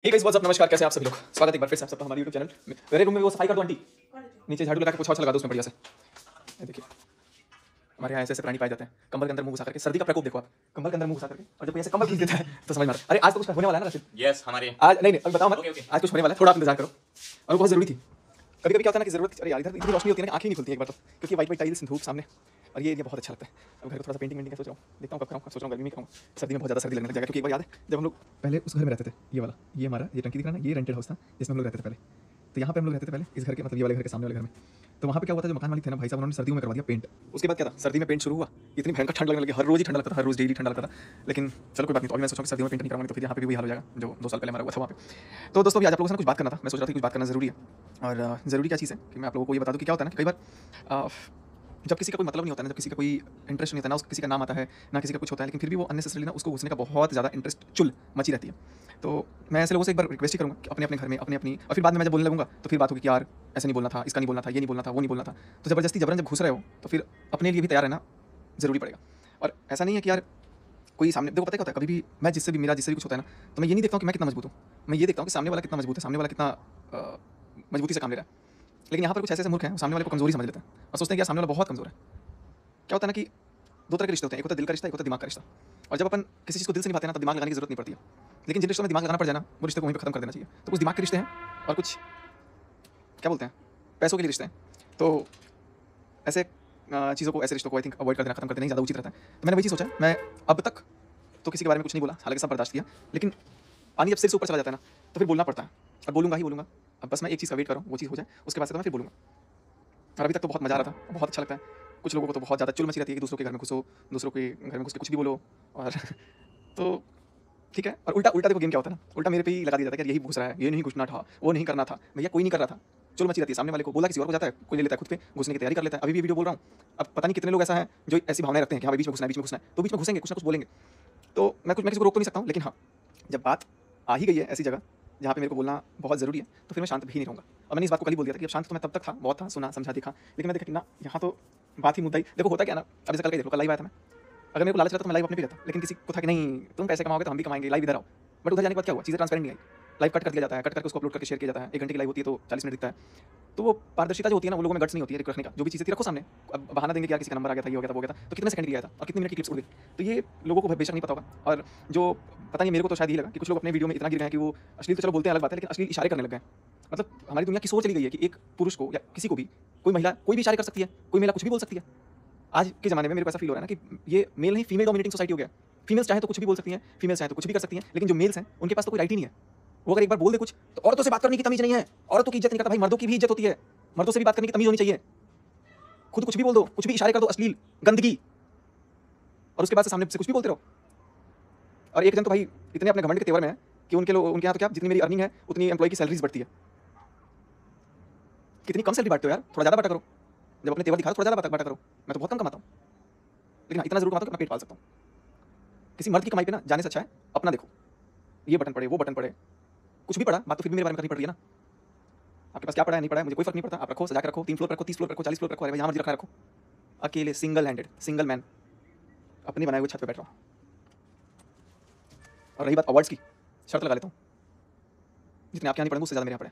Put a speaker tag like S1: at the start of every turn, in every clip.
S1: Hey guys, what's up, नमस्कार, कैसे हैं आप सभी लोग। स्वागत है एक बार फिर से आप सबका हमारे YouTube चैनल में। मेरे रूम में वो सफाई कर दो आंटी, नीचे झाड़ू लगा के कुछ अच्छा लगा दो उसमें बढ़िया से। ये देखिए, हमारे यहाँ ऐसे ऐसे प्राणी पाए जाते हैं। कंबल के अंदर मुंह घुसा करके, सर्दी का प्रकोप देखो आप, कंबल के अंदर मुंह घुसा करके, और जब कोई ऐसे कंबल खींच देता है तो समझ में आता है अरे आज तो कुछ होने वाला है ना राशिद।
S2: यस हमारे
S1: आज नहीं अब बताओ मत।
S2: Okay, okay.
S1: आज कुछ होने वाला है, थोड़ा आप इंतजार करो। और वो बहुत जरूरी थी। कभी कभी क्या होता है ना कि जरूरत, अरे यार इधर इतनी रोशनी होती है ना, आंखें नहीं खुलती एक बार तो, क्योंकि वाइट वाइट टाइल्स, धूप सामने, और ये एरिया बहुत अच्छा लगता है। अब घर को थोड़ा सा पेंटिंग वेंटिंग का सोच रहा हूँ, देखता हूँ कब कराऊँ। सोच रहा हूँ गर्मी में कराऊँ, सर्दी में बहुत ज़्यादा सर्दी लगने लग जाएगा। क्योंकि एक बार याद है जब हम लोग पहले उस घर में रहते थे, ये वाला, ये हमारा ये टंकी दिख रहा है ना, ये रेंटेड हाउस था जिसमें हम लोग रहते थे पहले। तो यहाँ पे हम लोग रहते थे पहले इस घर के, मतलब ये वाले घर के सामने वाले घर में। तो वहाँ पे क्या हुआ था, जो मकान मालिक थे ना भाई साहब, उन्होंने सर्दियों में करवा दिया पेंट। उसके बाद क्या था, सर्दी में पेंट शुरू हुआ, इतनी भयंकर ठंड लगने लगी, हर रोज ही ठंड लगता था, हर रोज डेली ठंड लगता था। लेकिन चलो कोई बात नहीं, तो अभी मैं सोचा कि सर्दियों में पेंट नहीं कराऊंगा, तो फिर यहाँ पे भी वही हाल हो जाएगा जो 2 साल पहले हमारा हुआ था वहाँ पे। तो दोस्तों, अभी आज आप लोगों से कुछ बात करना था। मैं सोच रहा था कुछ बात करना जरूरी है, और ज़रूरी क्या चीज़ है कि मैं आप लोगों को ये बता दूँ कि क्या होता है ना, कई बार जब किसी का कोई मतलब नहीं होता है ना, जब किसी का कोई इंटरेस्ट नहीं होता ना, उस किसी का नाम आता है ना, किसी का कुछ होता है, लेकिन फिर भी वो अननेसेसरली ना उसको घुसने का बहुत ज़्यादा इंटरेस्ट चुल मची रहती है। तो मैं ऐसे लोगों से एक बार रिक्वेस्ट ही करूँगा कि अपने अपने घर में अपनी अपनी, और फिर बाद में मैं जब बोलने लगूंगा तो फिर बात होगी कि यार ऐसे नहीं बोलना था, इसका नहीं बोलना था, ये नहीं बोलना था, वो नहीं बोलना था। तो ज़बरदस्ती जबरन जब घुस रहे हो तो फिर अपने लिए भी तैयार रहना ज़रूरी पड़ेगा। और ऐसा नहीं है कि यार कोई सामने, देखो पता क्या होता है, कभी भी मैं जिससे भी, मेरा जिससे भी कुछ होता है ना, तो मैं ये नहीं देखता हूँ कि मैं कितना मजबूत हूँ, मैं ये देखता हूँ कि सामने वाला कितना मजबूत है, सामने वाला कितना मजबूती से काम ले रहा है। लेकिन यहाँ पर कुछ ऐसे ऐसे मूर्ख हैं, सामने वाले को कमजोरी समझ लेते हैं और सोचते हैं कि यार सामने वाला बहुत कमजोर है। क्या होता है ना कि 2 तरह के रिश्ते होते हैं, एक होता है दिल का रिश्ता, एक होता है दिमाग का रिश्ता। और जब अपन किसी चीज़ को दिल से निभाते हैं ना, तो दिमाग लगाने की जरूरत नहीं पड़ती है। लेकिन जिन रिश्तों में दिमाग लगाना पड़ जाए ना, वो रिश्ते को वहीं पे खत्म कर देना चाहिए। तो कुछ दिमाग के रिश्ते हैं और कुछ क्या बोलते हैं, पैसों के लिए रिश्ते हैं। तो ऐसे चीज़ों को, ऐसे रिश्तों को आई थिंक अवॉइड कर देना, खत्म कर देना ही ज़्यादा उचित रहता है। तो मैंने वही चीज़ सोचा, मैं अब तक तो किसी के बारे में कुछ नहीं बोला, हालांकि सब बर्दाश्त किया, लेकिन पानी जब सिर से ऊपर चला जाता है ना, तो फिर बोलना पड़ता है। अब बोलूँगा ही बोलूँगा। अब बस मैं एक चीज़ का वेट कर रहा हूँ, वो चीज़ हो जाए, उसके बाद से तो मैं फिर बोलूँगा। और अभी तक तो बहुत मज़ा आ रहा था, बहुत अच्छा लगता है। कुछ लोगों को तो बहुत ज़्यादा चुल मची रहती है कि दूसरों के घर में घुसो, दूसरों के घर में घुस के कुछ भी बोलो, और तो ठीक है। और उल्टा उल्टा देखो गेम क्या होता है ना, उल्टा मेरे पे ही लगा दिया जाता है कि यही घुस रहा है, ये नहीं घुसना था, वो नहीं करना था। भैया कोई नहीं कर रहा था, चुल मची रहती है, सामने वाले को बोला किसी और को जाता है, कोई ले लेता है खुद पे, घुसने की तैयारी कर लेता है। अभी भी वीडियो बोल रहा हूँ, अब पता नहीं कितने लोग ऐसा है जो ऐसी भावनाएं रखते हैं कि हाँ बीच में घुसना है, बीच में घुसना है, तो बीच में घुसेंगे, कुछ ना कुछ बोलेंगे। तो मैं किसी को रोक तो नहीं सकता हूँ, लेकिन हाँ, जब बात आ ही गई है ऐसी जगह जहाँ पे मेरे को बोलना बहुत ज़रूरी है, तो फिर मैं शांत भी नहीं रहूँगा। और मैंने इस बात को कल ही बोल दिया था कि अब शांत तो मैं तब तक था, बहुत था, सुना समझा देखा, लेकिन मैं देखा कि ना, यहाँ तो बात ही मुद्दा ही, देखो होता क्या ना, अब जैसे कल का ही देख लो, कल लाइव आया था मैं। अगर मेरे को लालच रहता तो मैं लाइव अपने भी रहता, लेकिन किसी को था कि नहीं तुम पैसे कमाओगे तो हम भी कमाएंगे, लाइव इधर आओ। बट उधर जाने के बाद क्या हुआ, चीज़ें ट्रांसपेरेंट नहीं आई, लाइव कट कर दिया जाता है, कट करके उसको अपलोड करके शेयर किया जाता है। 1 घंटे की लाइव होती है तो 40 मिनट दिखता है। तो वो पारदर्शिता जो होती है ना, वो लोगों में गट्स नहीं होती है रखने का। जो भी चीज़ें थी रखो सामने, अब बहाना देंगे कि यार किसी का नंबर आ गया था, ये हो गया था, वो हो गया था, तो कितने सेकंड लिया था और कितनी मिनट की क्लिप्स उड़ गई। तो ये लोगों को बेशक नहीं पता होगा। और जो पता नहीं, मेरे को तो शायद यही लगा कि कुछ लोग अपने वीडियो में इतना गिर गए हैं कि वो अश्लील तो चलो बोलते हैं अलग बात है, लेकिन अश्लील इशारे करने लग गए। मतलब हमारी दुनिया की सोच चली गई है कि एक पुरुष को या किसी को भी, कोई महिला कोई भी इशारे कर सकती है, कोई महिला कुछ भी बोल सकती है। आज के ज़माने में मेरे को ऐसा फील हो रहा है ना कि ये मेल नहीं, फीमेल डोमिनेटिंग सोसाइटी हो गया। फीमेल्स चाहे तो कुछ भी बोल सकती हैं, फीमेल्स चाहे तो कुछ भी कर सकती हैं, लेकिन जो मेल्स हैं उनके पास तो कोई राइट ही नहीं है। वो अगर एक बार बोल दे कुछ, तो औरतों से बात करने की तमीज नहीं है, औरतों की इज्जत नहीं करता भाई, मर्दों की भी इज्जत होती है, मर्दों से भी बात करने की तमीज होनी चाहिए। खुद कुछ भी बोल दो, कुछ भी इशारे कर दो, अश्लील गंदगी, और उसके बाद से सामने से कुछ भी बोलते रहो। और एक जन तो भाई इतने अपने घमंड के तेवर में है कि उनके यहाँ तो क्या, जितनी मेरी अर्निंग है उतनी एम्प्लॉय की सैलरीज बढ़ती है। कितनी कम सैलरी बांटते हो यार, थोड़ा ज़्यादा बांटा करो। जब अपने तेवर दिखा थोड़ा ज़्यादा बांटा करो। मैं तो बहुत कम कमाता हूँ, लेकिन इतना जरूर कमाता हूँ कि अपना पेट पाल सकता हूँ। किसी मर्द की कमाई पे ना जाने से अच्छा है अपना देखो, ये बटन पड़े, वो बटन पड़े, कुछ भी पड़ा, बात तो फिर भी मेरे बारे में करनी पड़ रही है ना। आपके पास क्या पड़ा है, नहीं पड़ा है, मुझे कोई फर्क नहीं पड़ता। आप रखो, सजा के रखो, 3 फ्लोर पर रखो, 30 फ्लोर पर रखो, 40 फ्लोर पर रखो, अरे भाई यहाँ मर्जी रखा रखो। अकेले सिंगल हैंडेड, सिंगल मैन अपने बनाए हुए छत पे बैठ रहा हूँ। और रही बात अवार्ड्स की, शर्त लगा लेता हूँ, जितने आपके यहाँ नहीं पड़े उससे ज़्यादा मेरे यहाँ पड़े।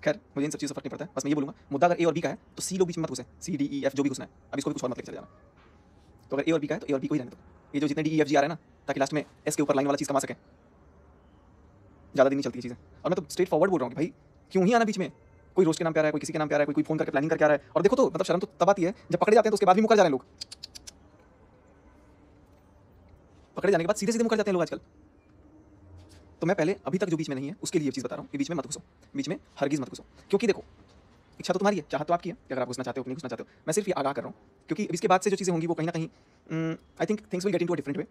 S1: खैर मुझे इन सब चीज़ों से फर्क नहीं पड़ता है। बस मैं ये बोलूँगा, मुद्दा अगर ए और बी का है तो सी लोग बीच में मत घुसे, सी डी ई एफ जो भी घुसना है, अब इसको भी कुछ और मत लेके चले जाना। तो अगर ए और बी का है तो ए और बी को ही रहने दो। ये जो जितने डी ई एफ जी आ रहे हैं ना, ताकि लास्ट में एस के ऊपर लाइन वाला चीज़ कमा सकें, ज़्यादा दिन नहीं चलती है चीज़ें। और मैं तो स्ट्रेट फॉरवर्ड बोल रहा हूँ कि भाई क्यों ही आना बीच में, कोई रोज के नाम पे आ रहा है, कोई किसी के नाम पे आ रहा है, कोई फ़ोन करके प्लानिंग करके आ रहा है। और देखो तो मतलब शर्म तो तब आती है जब पकड़े जाते हैं तो उसके बाद भी मुकर जा रहे हैं लोग। पकड़े जाने के बाद सीधे सीधे मुकर जाते हैं लोग आजकल। तो मैं पहले अभी तक जो बीच में नहीं है उसके लिए ये चीज़ बता रहा हूँ कि बीच में मत घुसो, बीच में हरगिज़ मत घुसो। क्योंकि देखो इच्छा तो तुम्हारी है, चाहत तो आपकी है कि अगर आप घुसना चाहते हो, नहीं घुसना चाहते हो। मैं सिर्फ ये आगाह कर रहा हूँ क्योंकि इसके बाद से जो चीज़ें होंगी वो कहीं ना कहीं I think things will get into a different way.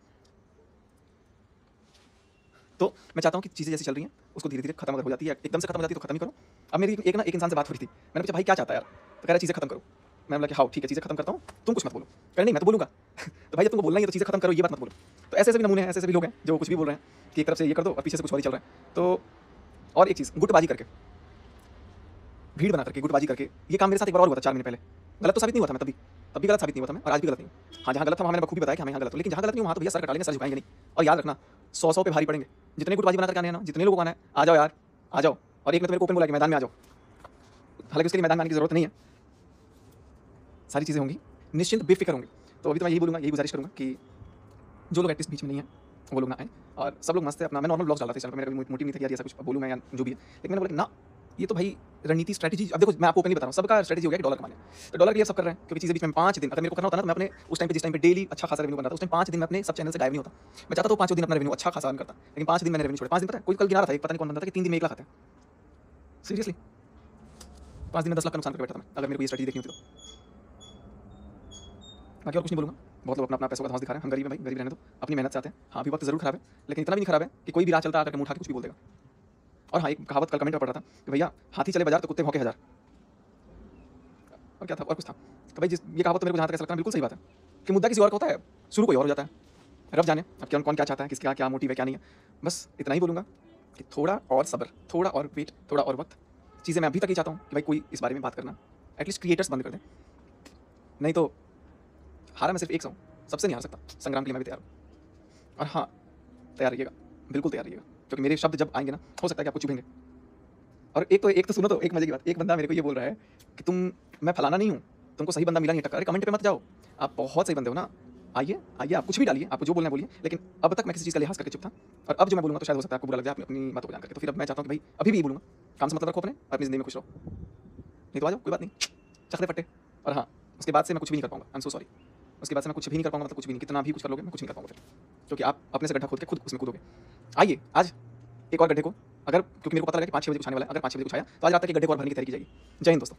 S1: तो मैं चाहता हूँ कि चीज़ें जैसी चल रही हैं उसको धीरे धीरे खत्म अगर हो जाती है, एकदम से खत्म हो जाती है तो खत्म ही करो। अब मेरी एक इंसान से बात हो रही थी, मैंने पूछा भाई क्या चाहता है यार, तो कह रहा चीज़ें खत्म करो। मैं बोला कि हाँ ठीक है चीज़ें खत्म करता हूँ, तुम कुछ मत बोलो। कह नहीं मैं तो बोलूँगा। तो भाई जब तुमको बोलना ही है तो चीज़ें खत्म करो, ये बात मत बोलो। तो ऐसे ऐसे भी नमूने हैं, ऐसे ऐसे भी लोग हैं जो कुछ भी बोल रहे हैं कि एक तरफ से ये कर दो और पीछे से कुछ और ही चल रहा है। तो और एक चीज़, गुटबाजी करके, भीड़ बना करके, गुटबाजी करके, ये काम मेरे साथ एक बार और हुआ था 4 महीने पहले। गलत तो साबित नहीं हुआ था मैं तभी, तब भी गलत साबित नहीं हुआ था मैं, और आज भी गलत नहीं हूँ। हाँ, जहाँ गलत था वहाँ मैंने बखूबी बताया कि हमें यहाँ गलत हूँ, लेकिन जहाँ गलत नहीं हूँ वहाँ तो भैया सर कटा लेंगे, सर झुकाएंगे नहीं। और याद रखना 100 पे भारी पड़ेंगे। जितने गुटबाजी बनाकर आने हैं ना, जितने लोगों को आना है, आ जाओ यार, आ जाओ। और एक ने तो मेरे को ओपन बोला कि मैदान में आ जाओ, हालांकि उसके लिए मैदान में आने की जरूरत नहीं है। सारी चीज़ें होंगी, निश्चिंत बेफिक्र होंगे। तो अभी तो मैं यही बोलूँगा, यही गुजारिश करूँगा कि जो लोग एटलीस्ट बीच में नहीं है वो लोग ना आए, और सब लोग मस्त है अपना। मैं नॉर्मल ब्लॉग्स डाला था इस चैनल पे, मेरा कभी मोटिव नहीं था कि यार ऐसा कुछ बोलूँ मैं या जो भी है, लेकिन मैंने बोला कि ना, ये तो भाई रणनीति स्ट्रैटेजी। अब देखो मैं आपको ओपनली बता रहा हूँ, सबका स्ट्रैटेजी हो गया कि डॉलर कमाने, तो डॉलर के लिए सब कर रहे हैं, क्योंकि चीज़ें बीच में 5 दिन अगर मेरे को करना होता ना, तो मैं अपने उस टाइम पे जिस टाइम पे डेली अच्छा खासा रेवेन्यू बन रहा था, उस टाइम 5 दिन में अपने सब चैनल से गायब नहीं होता। मैं चाहता तो 5 दिन अपना रेवेन्यू अच्छा खासा अर्न करता, लेकिन 5 दिन मैंने रेवेन्यू छोड़ा। 5 दिन पता है कोई कल गिना रहा था, एक पता नहीं कौन बंदा था कि 3 दिन में 1 लाख आता है। सीरियसली 5 दिन में 10 लाख का नुकसान करके बैठा था मैं, अगर मेरे को ये स्ट्रैटेजी देखनी होती तो। बाकी और कुछ नहीं बोलूँगा। बहुत लोग अपना अपना पैसों का धौंस दिखा रहे हैं। हम गरीब हैं भाई, गरीब रहने दो, अपनी मेहनत से आते हैं। हाँ, अभी वक्त जरूर खराब है, लेकिन इतना भी नहीं खराब है कि कोई भी राह चलता आकर मुंह उठा के कुछ भी बोल देगा। और हाँ, एक कहावत कल कमेंट में पढ़ रहा था कि भैया हाथी चले बाजार तो कुत्ते भौंके हजार। और क्या था, और कुछ था कि भाई जिस ये कहावत तो मेरे को जहाँ तक ऐसा लगता है बिल्कुल सही बात है कि मुद्दा किसी और का होता है, शुरू कोई और हो जाता है। रब जाने अब कौन कौन क्या चाहता है, किसका क्या मोटिव है क्या नहीं है। बस इतना ही बोलूँगा कि थोड़ा और सब्र, थोड़ा और वेट, थोड़ा और वक्त। चीज़ें मैं अभी तक ही चाहता हूँ कि भाई कोई इस बारे में बात करना एटलीस्ट क्रिएटर्स बंद कर दें, नहीं तो हारा मैं सिर्फ एक हूँ, सबसे नहीं हार सकता। संग्राम के लिए मैं भी तैयार हूँ। और हाँ, तैयार रहिएगा, बिल्कुल तैयार रहिएगा, क्योंकि मेरे शब्द जब आएंगे ना, हो सकता है कि आपको चुभेंगे। और एक तो सुनो, तो एक मजे की बात, एक बंदा मेरे को ये बोल रहा है कि मैं फलाना नहीं हूँ, तुमको सही बंदा मिला नहीं टक्कर। अरे कमेंट पे मत जाओ, आप बहुत सही बंदे हो ना, आइए आइए, आप कुछ भी डालिए, आपको जो बोलना है बोलिए। लेकिन अब तक मैं किसी चीज़ का लिहाज करके चुप था, और अब जो मैं बोलूँगा तो शायद हो सकता है आपको बुरा लग जाए अपनी बातों को जानकर। तो फिर अब मैं चाहता हूँ कि भाई अभी भी ये बोलूँगा, काम से मतलब रखो अपने, अपनी ज़िंदगी में खुश रहो, नहीं तो आ जाओ, कोई बात नहीं, चखते फट्टे। और हाँ, उसके बाद से मैं कुछ भी नहीं कर पाऊँगा, आई एम सो सॉरी। उसके बाद से मैं कुछ भी नहीं कर पाऊँगा, मतलब कुछ भी नहीं, कितना भी कुछ कर लोगे मैं कुछ नहीं कर पाऊँगा फिर, क्योंकि आप अपने से गड्ढा खोद के खुद उसमें कूदोगे। आइए आज एक और गड्ढे को, अगर क्योंकि मेरे को पता लगा कि 5-6 बजे कुछ आने वाला है, अगर 5-6 बजे कुछ आया तो आज रात तक एक गड्ढे को और भरने की तैयारी की जाएगी। जय हिंद दोस्तों।